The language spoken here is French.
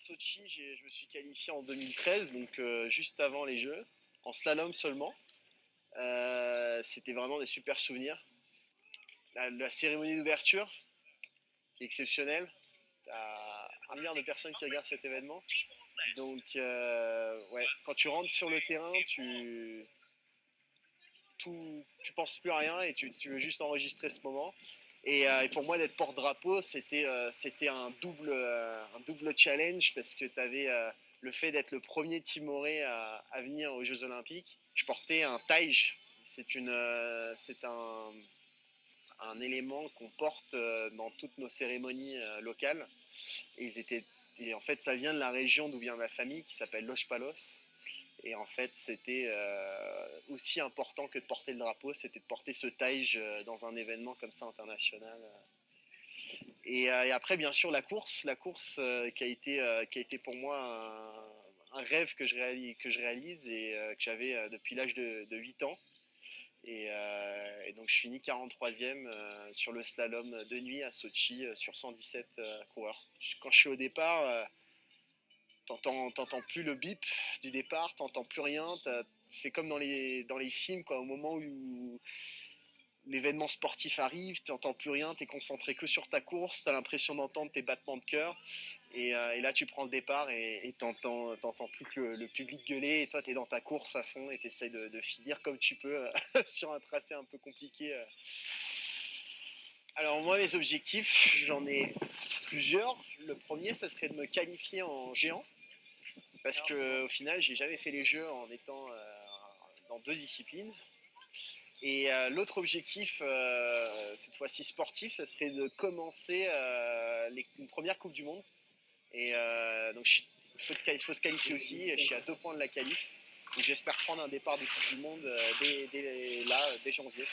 Sochi, je me suis qualifié en 2013, donc juste avant les Jeux, en slalom seulement. C'était vraiment des super souvenirs. La cérémonie d'ouverture, qui est exceptionnelle. T'as 1 milliard de personnes qui regardent cet événement. Donc, ouais, quand tu rentres sur le terrain, tu penses plus à rien et tu veux juste enregistrer ce moment. Et pour moi, d'être porte-drapeau, c'était un double challenge parce que tu avais le fait d'être le premier Timoré à venir aux Jeux Olympiques. Je portais un taille. C'est un élément qu'on porte dans toutes nos cérémonies locales. Et en fait, ça vient de la région d'où vient ma famille, qui s'appelle Los Palos. Et en fait, c'était aussi important que de porter le drapeau, c'était de porter ce taille dans un événement comme ça international. Et après, bien sûr, la course qui a été pour moi un rêve que je réalise et que j'avais depuis l'âge de 8 ans. Et donc, je finis 43e sur le slalom de nuit à Sochi sur 117 coureurs. Quand je suis au départ, t'entends plus le bip du départ, t'entends plus rien. C'est comme dans les films, quoi, au moment où l'événement sportif arrive, t'entends plus rien, t'es concentré que sur ta course, t'as l'impression d'entendre tes battements de cœur. Et là, tu prends le départ et t'entends plus que le public gueuler. Et toi, t'es dans ta course à fond et t'essayes de finir comme tu peux sur un tracé un peu compliqué. Alors moi, mes objectifs, j'en ai plusieurs. Le premier, ça serait de me qualifier en géant. Parce qu'au final, j'ai jamais fait les jeux en étant dans deux disciplines. Et l'autre objectif, cette fois-ci sportif, ça serait de commencer une première Coupe du Monde. Et donc, il faut se qualifier aussi. Je suis à 2 points de la qualif. Donc, j'espère prendre un départ de Coupe du Monde dès janvier.